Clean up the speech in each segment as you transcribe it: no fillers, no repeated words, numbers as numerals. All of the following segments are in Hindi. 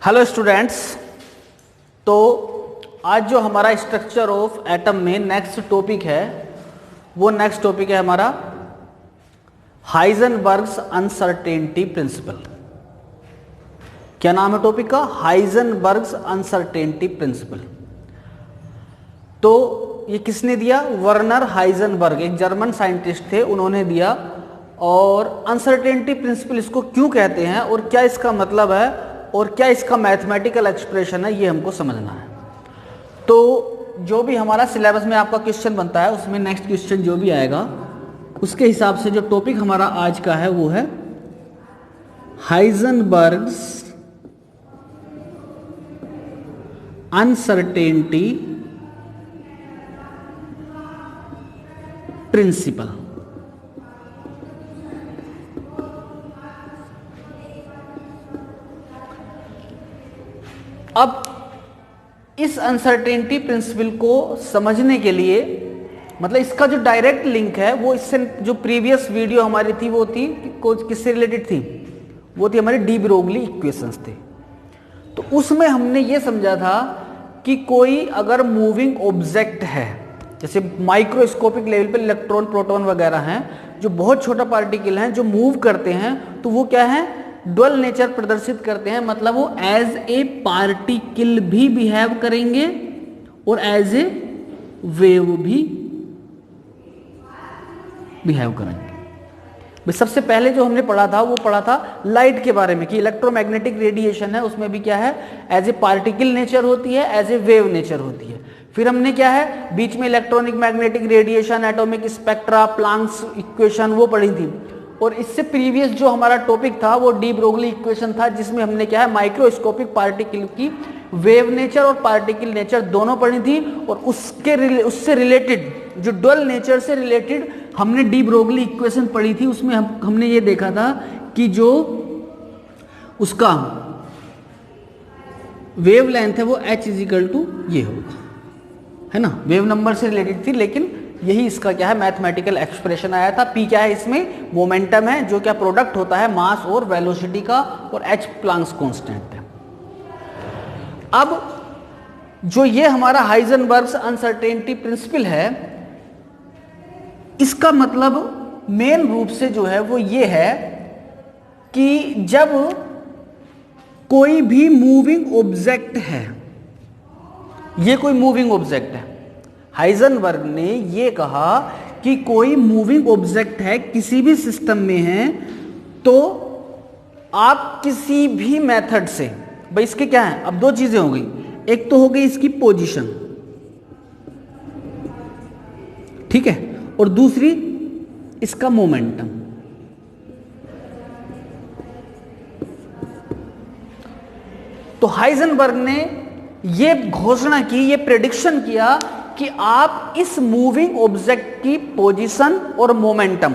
Hello students. तो आज जो हमारा स्ट्रक्चर ऑफ एटम में नेक्स्ट टॉपिक है वो नेक्स्ट टॉपिक है हमारा हाइजेनबर्ग्स अनसर्टेनिटी प्रिंसिपल। क्या नाम है टॉपिक का? हाइजेनबर्ग्स अनसर्टेनिटी प्रिंसिपल। तो ये किसने दिया? वर्नर हाइजेनबर्ग, एक जर्मन साइंटिस्ट थे, उन्होंने दिया। और अनसर्टेनिटी प्रिंसिपल इसको क्यों कहते हैं और क्या इसका मतलब है और क्या इसका मैथमेटिकल एक्सप्रेशन है, ये हमको समझना है। तो जो भी हमारा सिलेबस में आपका क्वेश्चन बनता है उसमें नेक्स्ट क्वेश्चन जो भी आएगा उसके हिसाब से जो टॉपिक हमारा आज का है वो है हाइजेनबर्ग्स अनसर्टेनिटी प्रिंसिपल। अब इस अनसर्टेनिटी प्रिंसिपल को समझने के लिए मतलब इसका जो डायरेक्ट लिंक है वो इससे जो प्रीवियस वीडियो हमारी थी वो थी किससे रिलेटेड थी? वो थी हमारी डी ब्रोगली इक्वेशंस थे। तो उसमें हमने ये समझा था कि कोई अगर मूविंग ऑब्जेक्ट है, जैसे माइक्रोस्कोपिक लेवल पे इलेक्ट्रॉन प्रोटॉन वगैरह हैं जो बहुत छोटा पार्टिकल हैं जो मूव करते हैं, तो वो क्या है? ड्यूअल नेचर प्रदर्शित करते हैं। मतलब वो एज ए पार्टिकल भी बिहेव करेंगे और एज ए वेव भी बिहेव करेंगे। भाई सबसे पहले जो हमने पढ़ा था वो पढ़ा था लाइट के बारे में कि इलेक्ट्रोमैग्नेटिक रेडिएशन है, उसमें भी क्या है? एज ए पार्टिकल नेचर होती है, एज ए वेव नेचर होती है। फिर हमने क्या है बीच में electronic magnetic radiation, atomic spectra, Planck's equation वो पढ़ी थी। और इससे प्रीवियस जो हमारा टॉपिक था वो डी ब्रोगली इक्वेशन था, जिसमें हमने क्या है माइक्रोस्कोपिक पार्टिकल की वेव नेचर और पार्टिकल नेचर दोनों पढ़ी थी। और उससे रिलेटेड जो ड्यूअल नेचर से रिलेटेड हमने डी ब्रोगली इक्वेशन पढ़ी थी, उसमें हमने ये देखा था कि जो उसका वेव लेंथ है वो h इजिकल टू ये होगा, है ना। वेव नंबर से रिलेटेड थी, लेकिन यही इसका क्या है मैथमेटिकल एक्सप्रेशन आया था। p क्या है? इसमें मोमेंटम है जो क्या प्रोडक्ट होता है मास और वेलोसिटी का, और h प्लांक्स कांस्टेंट है। अब जो ये हमारा हाइजेनबर्ग्स अनसर्टेनिटी प्रिंसिपल है, इसका मतलब मेन रूप से जो है वो ये है कि जब कोई भी मूविंग ऑब्जेक्ट है, ये कोई मूविंग ऑब्जेक्ट है, हाइजेनबर्ग ने ये कहा कि कोई मूविंग ऑब्जेक्ट है किसी भी सिस्टम में है, तो आप किसी भी मेथड से, भाई इसके क्या है? अब दो चीजें हो गई, एक तो हो गई इसकी पोजीशन, ठीक है, और दूसरी इसका मोमेंटम। तो हाइजेनबर्ग ने ये घोषणा की, ये प्रेडिक्शन किया कि आप इस मूविंग ऑब्जेक्ट की पोजीशन और मोमेंटम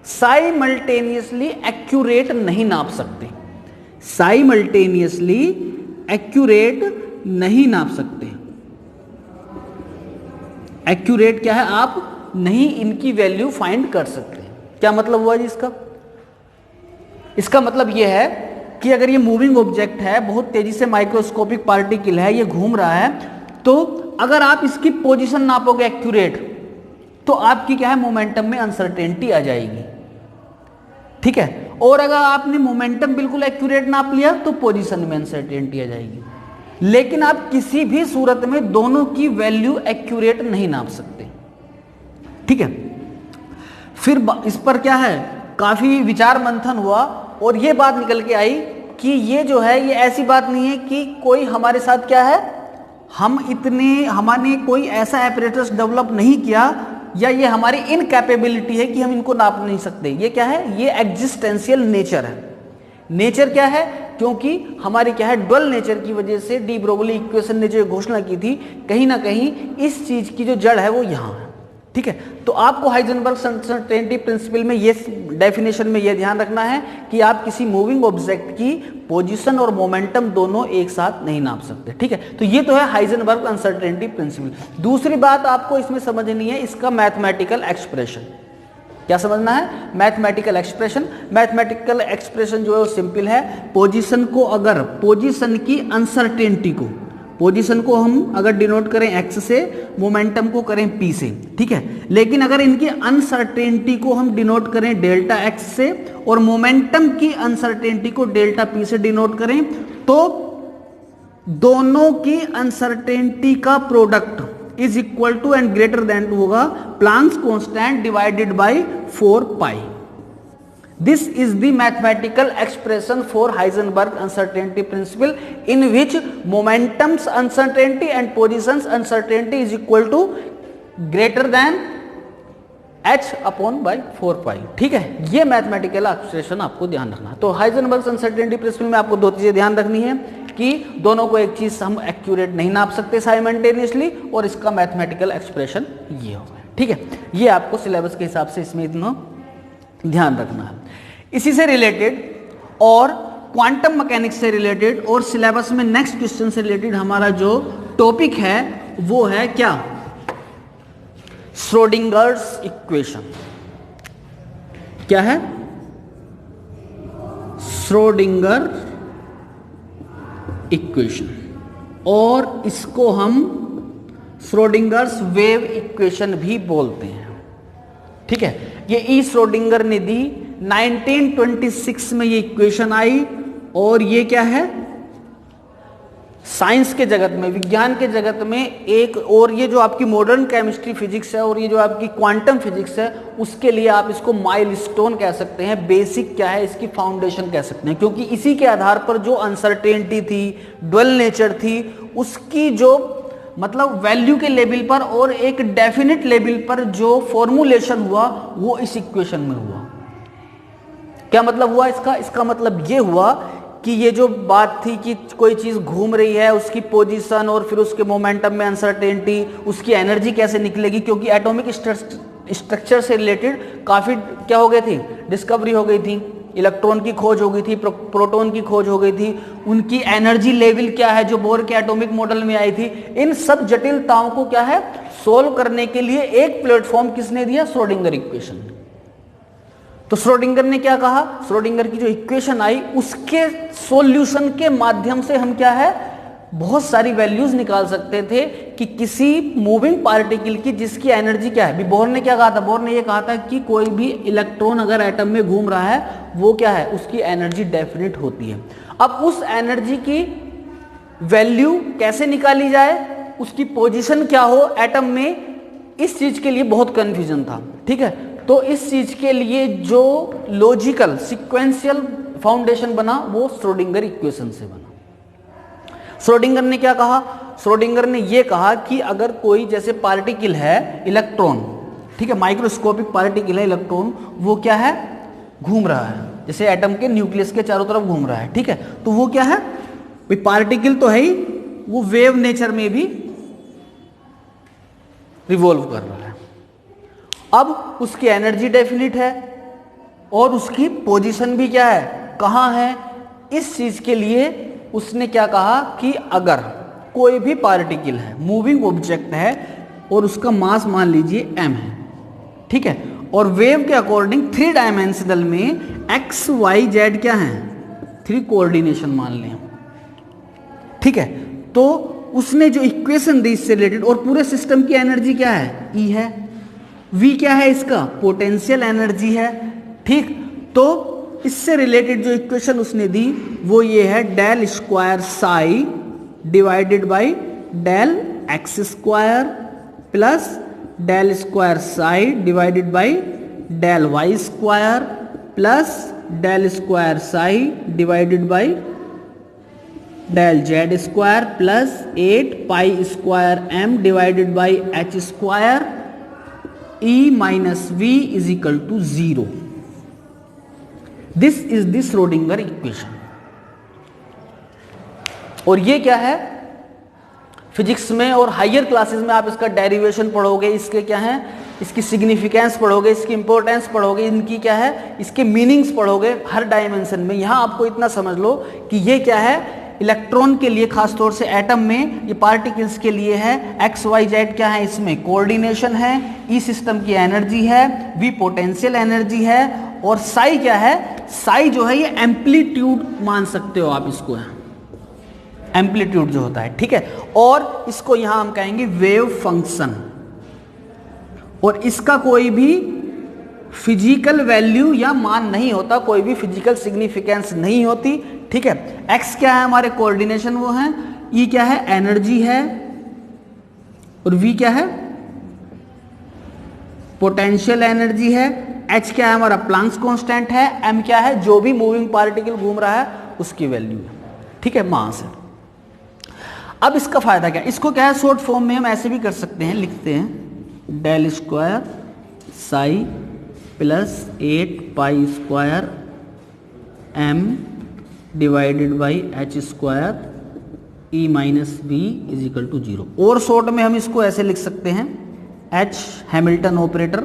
साइमल्टेनियसली एक्यूरेट नहीं नाप सकते। साइमल्टेनियसली एक्यूरेट नहीं नाप सकते। एक्यूरेट क्या है? आप नहीं इनकी वैल्यू फाइंड कर सकते। क्या मतलब हुआ जी इसका? इसका मतलब यह है कि अगर ये मूविंग ऑब्जेक्ट है, बहुत तेजी से माइक्रोस्कोपिक पार्टिकल है, ये घूम रहा है, तो अगर आप इसकी पोजीशन नापोगे एक्यूरेट, तो आपकी क्या है मोमेंटम में अनसर्टेनिटी आ जाएगी, ठीक है। और अगर आपने मोमेंटम बिल्कुल एक्यूरेट नाप लिया तो पोजीशन में अनसर्टेनिटी आ जाएगी। लेकिन आप किसी भी सूरत में दोनों की वैल्यू एक्यूरेट नहीं नाप सकते, ठीक है। फिर इस पर क्या है काफी विचार मंथन हुआ और ये बात निकल के आई कि ये जो है ये ऐसी बात नहीं है कि कोई हमारे साथ क्या है, हमने कोई ऐसा एपरेटस डेवलप नहीं किया या ये हमारी इनकैपेबिलिटी है कि हम इनको नाप नहीं सकते। ये क्या है? ये एग्जिस्टेंशियल नेचर है। नेचर क्या है? क्योंकि हमारी क्या है ड्यूअल नेचर की वजह से डी ब्रोगली इक्वेशन ने जो घोषणा की थी, कहीं ना कहीं इस चीज की जो जड़ है वो यहां है, ठीक है। तो आपको हाइजेनबर्ग अनसर्टेनिटी प्रिंसिपल में ये डेफिनेशन में ये ध्यान रखना है कि आप किसी मूविंग ऑब्जेक्ट की पोजीशन और मोमेंटम दोनों एक साथ नहीं नाप सकते, ठीक है। तो ये तो है हाइजेनबर्ग अनसर्टेनिटी प्रिंसिपल। दूसरी बात आपको इसमें समझनी है इसका मैथमेटिकल एक्सप्रेशन। क्या समझना है? Mathematical expression. मैथमेटिकल एक्सप्रेशन जो है वो सिंपल है। पोजीशन को, अगर पोजीशन की अनसर्टेनिटी को, पोजीशन को हम अगर डिनोट करें x से, मोमेंटम को करें p से, ठीक है। लेकिन अगर इनकी अनसर्टेनिटी को हम डिनोट करें डेल्टा x से और मोमेंटम की अनसर्टेनिटी को डेल्टा p से डिनोट करें, तो दोनों की अनसर्टेनिटी का product is equal to and greater than होगा Planck's constant divided by 4 pi. This is the mathematical expression for Heisenberg uncertainty principle, in which momentum's uncertainty and position's uncertainty is equal to greater than h upon by 4 पाई। ठीक है, ये मैथमेटिकल एक्सप्रेशन आपको ध्यान रखना है। तो हाइजेनबर्ग अनसर्टेनिटी प्रिंसिपल में आपको दो चीजें ध्यान रखनी है कि दोनों को एक चीज हम एक्यूरेट नहीं नाप सकते साइमल्टेनियसली, और इसका मैथमेटिकल एक्सप्रेशन ये होगा। ठीक है, ये आपको सिलेबस के हिसाब से इसमें इतना ध्यान रखना है। इसी से रिलेटेड और क्वांटम मैकेनिक्स से रिलेटेड और सिलेबस में नेक्स्ट क्वेश्चन से रिलेटेड हमारा जो टॉपिक है वो है क्या? Schrödinger's equation. क्या है? श्रोडिंगर इक्वेशन, और इसको हम श्रोडिंगर्स वेव इक्वेशन भी बोलते हैं। ठीक है, ये ई श्रोडिंगर ने दी 1926 में ये इक्वेशन आई, और ये क्या है? साइंस के जगत में, विज्ञान के जगत में एक, और ये जो आपकी मॉडर्न केमिस्ट्री फिजिक्स है और ये जो आपकी क्वांटम फिजिक्स है, उसके लिए आप इसको माइलस्टोन कह सकते हैं। बेसिक क्या है, इसकी फाउंडेशन कह सकते हैं, क्योंकि इसी के आधार पर जो अनसर्टेनिटी थी, ड्वेल नेचर थी, उसकी जो मतलब वैल्यू के लेवल पर और एक डेफिनेट लेवल पर जो फॉर्मुलेशन हुआ वो इस इक्वेशन में हुआ। क्या मतलब हुआ इसका? इसका मतलब ये हुआ कि ये जो बात थी कि कोई चीज घूम रही है, उसकी पोजीशन और फिर उसके मोमेंटम में अनसर्टेनिटी, उसकी एनर्जी कैसे निकलेगी, क्योंकि एटॉमिक स्ट्रक्चर से रिलेटेड काफी क्या हो गई थी, डिस्कवरी हो गई थी। इलेक्ट्रॉन की खोज हो गई थी, प्रोटॉन की खोज हो गई थी, उनकी एनर्जी लेवल क्या है जो बोर के एटॉमिक मॉडल में आई थी। इन सब जटिलताओं को क्या है, सोल्व करने के लिए एक प्लेटफॉर्म किसने दिया? Schrodinger equation. तो श्रोडिंगर ने क्या कहा? श्रोडिंगर की जो इक्वेशन आई उसके सॉल्यूशन के माध्यम से हम क्या है, बहुत सारी वैल्यूज निकाल सकते थे कि किसी मूविंग पार्टिकल की जिसकी एनर्जी क्या है। अभी बोर ने क्या कहा था? बोर ने ये कहा था कि कोई भी इलेक्ट्रॉन अगर एटम में घूम रहा है वो क्या है, उसकी एनर्जी डेफिनेट होती है। अब उस एनर्जी की वैल्यू कैसे निकाली जाए, उसकी पोजीशन क्या हो एटम में, इस चीज के लिए बहुत कंफ्यूजन था। ठीक है, तो इस चीज के लिए जो लॉजिकल सिक्वेंशियल फाउंडेशन बना वो श्रोडिंगर इक्वेशन से बना। श्रोडिंगर ने क्या कहा? श्रोडिंगर ने ये कहा कि अगर कोई जैसे पार्टिकल है इलेक्ट्रॉन, ठीक है, माइक्रोस्कोपिक पार्टिकल है इलेक्ट्रॉन, वो क्या है, घूम रहा है, जैसे एटम के न्यूक्लियस के चारों तरफ घूम रहा है। ठीक है, तो वो क्या है, पार्टिकल तो है ही, वो वेव नेचर में भी रिवॉल्व कर रहा है। अब उसकी एनर्जी डेफिनिट है और उसकी पोजीशन भी क्या है, कहां है। इस चीज के लिए उसने क्या कहा कि अगर कोई भी पार्टिकल है, मूविंग ऑब्जेक्ट है, और उसका मास मान लीजिए m है, ठीक है, और वेव के अकॉर्डिंग 3 डायमेंशनल में x y z क्या है, 3 कोऑर्डिनेशन मान लें, ठीक है। तो उसने जो इक्वेशन दी इससे रिलेटेड, और पूरे सिस्टम की एनर्जी क्या है, E है, V क्या है, इसका पोटेंशियल एनर्जी है, ठीक। तो इससे रिलेटेड जो इक्वेशन उसने दी वो ये है, del square psi divided by del x square plus del square psi divided by del y square plus del square psi divided by del z square plus 8 pi square m divided by h square E minus v is equal to 0। This is the Schrodinger equation. और ये क्या है, फिजिक्स में और हायर क्लासेस में आप इसका डेरिवेशन पढ़ोगे, इसके क्या है, इसकी सिग्निफिकेंस पढ़ोगे, इसकी इंपॉर्टेंस पढ़ोगे, इनकी क्या है, इसके मीनिंग्स पढ़ोगे हर डायमेंशन में। यहां आपको इतना समझ लो कि ये क्या है, इलेक्ट्रॉन के लिए, खासतौर से एटम में, ये पार्टिकल्स के लिए है। एक्स वाई जेड क्या है, इसमें कोऑर्डिनेशन है, ई सिस्टम की एनर्जी है, वी पोटेंशियल एनर्जी है, और साई क्या है, साई जो है ये एम्पलीट्यूड मान सकते हो आप इसको, एम्पलीट्यूड जो होता है, ठीक है। और इसको यहां हम कहेंगे वेव फंक्शन, और इसका कोई भी फिजिकल वैल्यू या मान नहीं होता, कोई भी फिजिकल सिग्निफिकेंस नहीं होती, ठीक है। एक्स क्या है, हमारे कोऑर्डिनेशन वो है, ई क्या है, एनर्जी है, और वी क्या है, पोटेंशियल एनर्जी है, एच क्या है, हमारा प्लांक्स कांस्टेंट है, एम क्या है, जो भी मूविंग पार्टिकल घूम रहा है उसकी वैल्यू है, ठीक है, मास है। अब इसका फायदा क्या है, इसको क्या है, शॉर्ट फॉर्म में हम ऐसे भी कर सकते हैं, लिखते हैं del square psi plus 8 pi square M divided by H square E minus B is equal to 0। और शॉर्ट में हम इसको ऐसे लिख सकते हैं, H Hamilton operator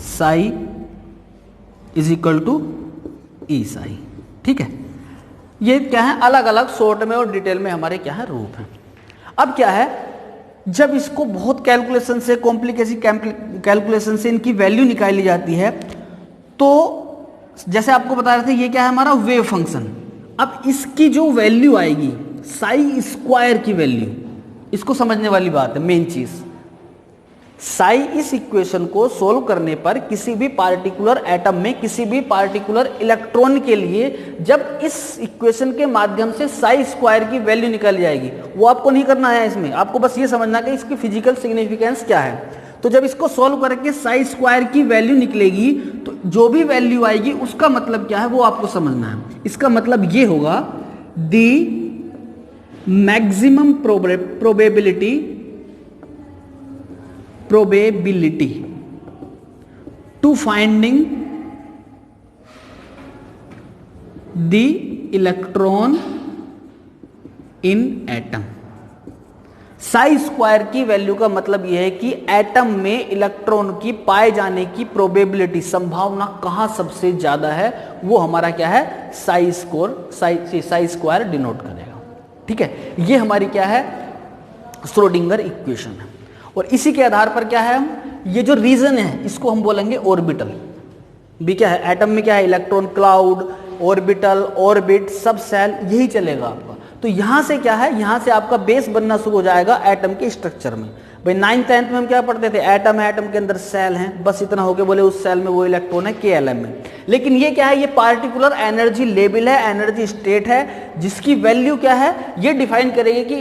psi is equal to E psi, ठीक है। ये क्या है, अलग अलग शॉर्ट में और डिटेल में हमारे क्या है, रूप हैं। अब क्या है, जब इसको बहुत कैलकुलेशन से, कॉम्प्लिकेसी कैलकुलेशन से इनकी वैल्यू निकाली जाती है, तो जैसे आपको बता रहे थे ये क्या है, हमारा वेव फंक्शन। अब इसकी जो वैल्यू आएगी, साई स्क्वायर की वैल्यू, इसको समझने वाली बात है, मेन चीज। साई इस इक्वेशन को सोल्व करने पर किसी भी पार्टिकुलर एटम में, किसी भी पार्टिकुलर इलेक्ट्रॉन के लिए जब इस इक्वेशन के माध्यम से साई स्क्वायर की वैल्यू निकल जाएगी, वो आपको नहीं करना है इसमें, आपको बस ये समझना कि इसकी फिजिकल सिग्निफिकेंस क्या है। तो जब इसको सोल्व करके साई स्क्वायर की वैल्यू निकलेगी, तो जो भी वैल्यू आएगी उसका मतलब क्या है वो आपको समझना है। इसका मतलब ये होगा, the maximum probability to finding the electron in atom. Psi square की वैल्यू का मतलब यह है कि एटम में इलेक्ट्रॉन की पाए जाने की प्रोबेबिलिटी, संभावना कहां सबसे ज्यादा है, वो हमारा क्या है, साई स्क्वायर डिनोट करेगा, ठीक है। ये हमारी क्या है, श्रोडिंगर इक्वेशन है। और इसी के आधार पर क्या है, हम ये जो रीजन है इसको हम बोलेंगे ऑर्बिटल। भी क्या है, एटम में क्या है, इलेक्ट्रॉन क्लाउड, ऑर्बिटल, ऑर्बिट, सब सेल, यही चलेगा आपका। तो यहां से क्या है, यहां से आपका बेस बनना शुरू हो जाएगा एटम के स्ट्रक्चर में। भाई 9th 10th में हम क्या पढ़ते थे, एटम है, एटम के अंदर सेल हैं, बस इतना हो गया, बोले उस सेल में वो इलेक्ट्रॉन है KLM में। लेकिन ये क्या है, ये पार्टिकुलर एनर्जी लेवल है, एनर्जी स्टेट है, जिसकी वैल्यू क्या है, ये डिफाइन करेगी कि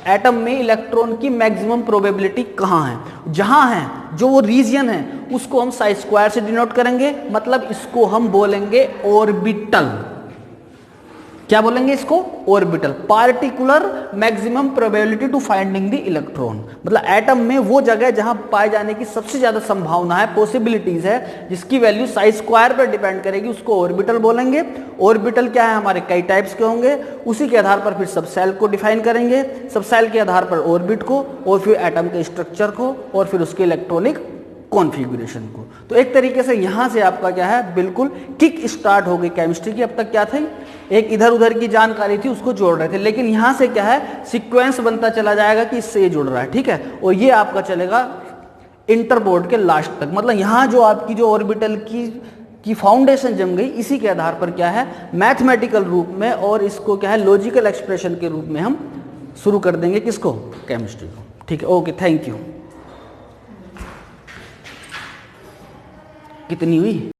एटम में इलेक्ट्रॉन की मैक्सिमम प्रोबेबिलिटी कहां है। जहां है, जो वो रीजन है, उसको हम साई स्क्वायर से डिनोट करेंगे, मतलब इसको हम बोलेंगे ऑर्बिटल। क्या बोलेंगे इसको, orbital. Particular maximum probability to finding the electron, मतलब एटम में वो जगह जहां पाए जाने की सबसे ज्यादा संभावना है, पॉसिबिलिटीज है, जिसकी वैल्यू साई स्क्वायर पर डिपेंड करेगी, उसको ऑर्बिटल बोलेंगे। ऑर्बिटल क्या है, हमारे कई टाइप्स के होंगे, उसी के आधार पर फिर सब सेल को डिफाइन करेंगे, सब सेल के आधार पर ऑर्बिट को, और फिर एटम के स्ट्रक्चर को, और फिर उसके इलेक्ट्रॉनिक कॉन्फ़िगरेशन को। तो एक तरीके से यहां से आपका क्या है, बिल्कुल किक स्टार्ट हो गई केमिस्ट्री की। अब तक क्या थी, एक इधर उधर की जानकारी थी, उसको जोड़ रहे थे, लेकिन यहां से क्या है, सीक्वेंस बनता चला जाएगा कि इससे ये जुड़ रहा है, ठीक है। और ये आपका चलेगा इंटरबोर्ड के लास्ट तक, मतलब यहां जो आपकी जो ऑर्बिटल की फाउंडेशन जम गई, इसी के आधार पर क्या है, मैथमेटिकल रूप में, और इसको क्या है, लॉजिकल एक्सप्रेशन के रूप में हम शुरू कर देंगे किसको, केमिस्ट्री को, ठीक है। Okay, thank you. कितनी हुई?